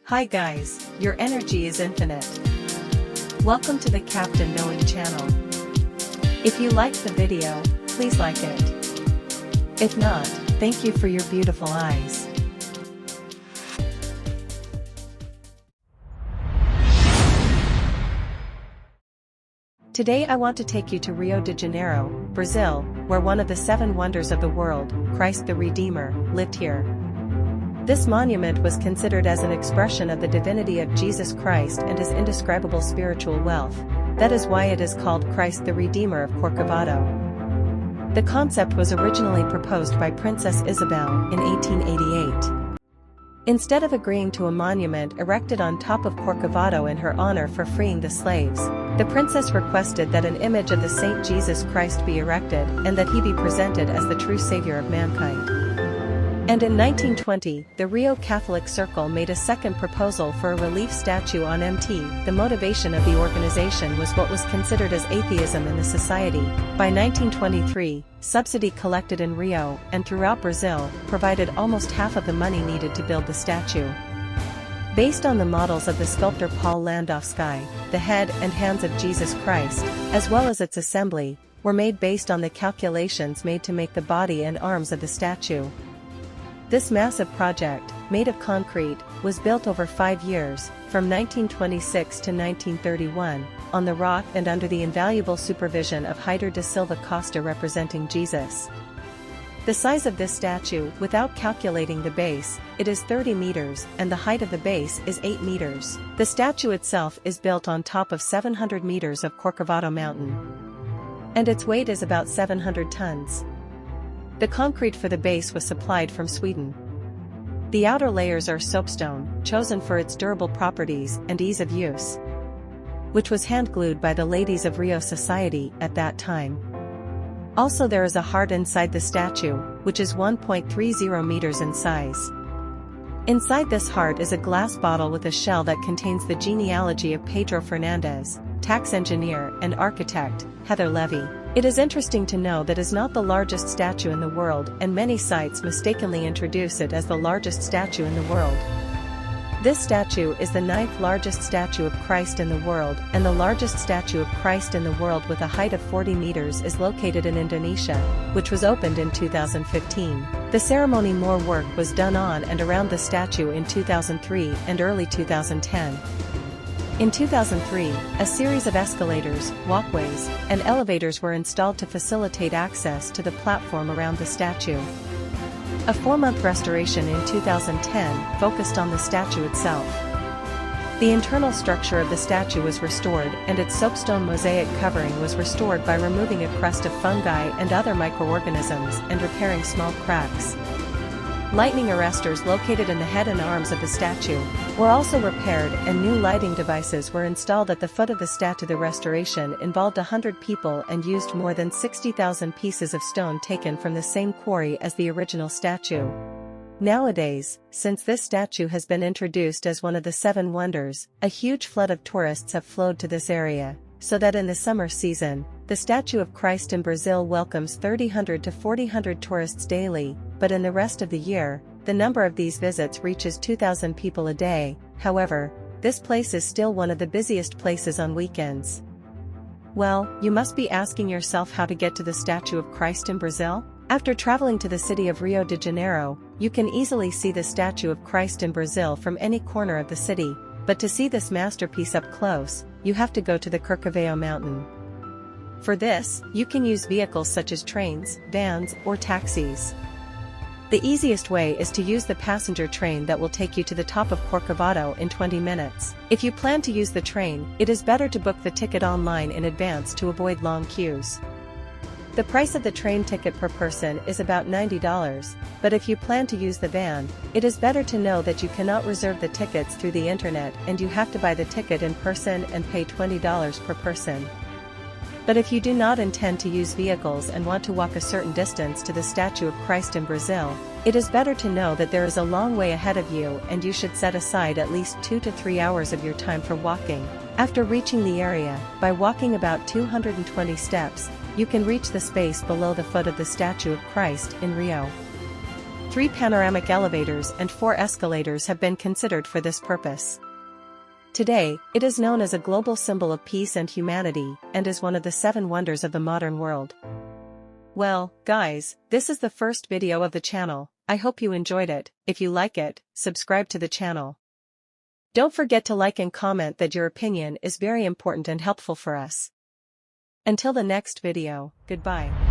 Hi guys, your energy is infinite. Welcome to the Captain Knowing channel. If you liked the video, please like it. If not, thank you for your beautiful eyes. Today I want to take you to Rio de Janeiro, Brazil, where one of the 7 wonders of the world, Christ the Redeemer, lived here. This monument was considered as an expression of the divinity of Jesus Christ and his indescribable spiritual wealth. That is why it is called Christ the Redeemer of Corcovado. The concept was originally proposed by Princess Isabel in 1888. Instead of agreeing to a monument erected on top of Corcovado in her honor for freeing the slaves, the princess requested that an image of the Saint Jesus Christ be erected and that he be presented as the true savior of mankind. And in 1920, the Rio Catholic Circle made a second proposal for a relief statue on Mt. The motivation of the organization was what was considered as atheism in the society. By 1923, subsidy collected in Rio and throughout Brazil provided almost half of the money needed to build the statue. Based on the models of the sculptor Paul Landowski, the head and hands of Jesus Christ, as well as its assembly, were made based on the calculations made to make the body and arms of the statue. This massive project, made of concrete, was built over 5 years, from 1926 to 1931, on the rock and under the invaluable supervision of Heitor da Silva Costa representing Jesus. The size of this statue, without calculating the base, it is 30 meters, and the height of the base is 8 meters. The statue itself is built on top of 700 meters of Corcovado Mountain. And its weight is about 700 tons. The concrete for the base was supplied from Sweden. The outer layers are soapstone, chosen for its durable properties and ease of use, which was hand-glued by the ladies of Rio society at that time. Also there is a heart inside the statue, which is 1.30 meters in size. Inside this heart is a glass bottle with a shell that contains the genealogy of Pedro Fernandez, tax engineer and architect, Heather Levy. It is interesting to know that it is not the largest statue in the world, and many sites mistakenly introduce it as the largest statue in the world. This statue is the 9th largest statue of Christ in the world, and the largest statue of Christ in the world with a height of 40 meters is located in Indonesia, which was opened in 2015. The ceremony more work was done on and around the statue in 2003 and early 2010. In 2003, a series of escalators, walkways, and elevators were installed to facilitate access to the platform around the statue. A 4-month restoration in 2010 focused on the statue itself. The internal structure of the statue was restored and its soapstone mosaic covering was restored by removing a crust of fungi and other microorganisms and repairing small cracks. Lightning arresters located in the head and arms of the statue were also repaired and new lighting devices were installed at the foot of the statue. The restoration involved 100 people and used more than 60,000 pieces of stone taken from the same quarry as the original statue. Nowadays, since this statue has been introduced as one of the 7 wonders, a huge flood of tourists have flowed to this area, so that in the summer season, the statue of Christ in Brazil welcomes 300 to 400 tourists daily, but in the rest of the year, the number of these visits reaches 2,000 people a day. However, this place is still one of the busiest places on weekends. Well, you must be asking yourself how to get to the statue of Christ in Brazil? After traveling to the city of Rio de Janeiro, you can easily see the statue of Christ in Brazil from any corner of the city, but to see this masterpiece up close, you have to go to the Corcovado Mountain. For this, you can use vehicles such as trains, vans, or taxis. The easiest way is to use the passenger train that will take you to the top of Corcovado in 20 minutes. If you plan to use the train, it is better to book the ticket online in advance to avoid long queues. The price of the train ticket per person is about $90, but if you plan to use the van, it is better to know that you cannot reserve the tickets through the internet and you have to buy the ticket in person and pay $20 per person. But if you do not intend to use vehicles and want to walk a certain distance to the statue of Christ in Brazil, it is better to know that there is a long way ahead of you and you should set aside at least 2 to 3 hours of your time for walking. After reaching the area, by walking about 220 steps, you can reach the space below the foot of the statue of Christ in Rio. 3 panoramic elevators and 4 escalators have been considered for this purpose. Today, it is known as a global symbol of peace and humanity, and is one of the 7 wonders of the modern world. Well, guys, this is the first video of the channel. I hope you enjoyed it. If you like it, subscribe to the channel. Don't forget to like and comment that your opinion is very important and helpful for us. Until the next video, goodbye.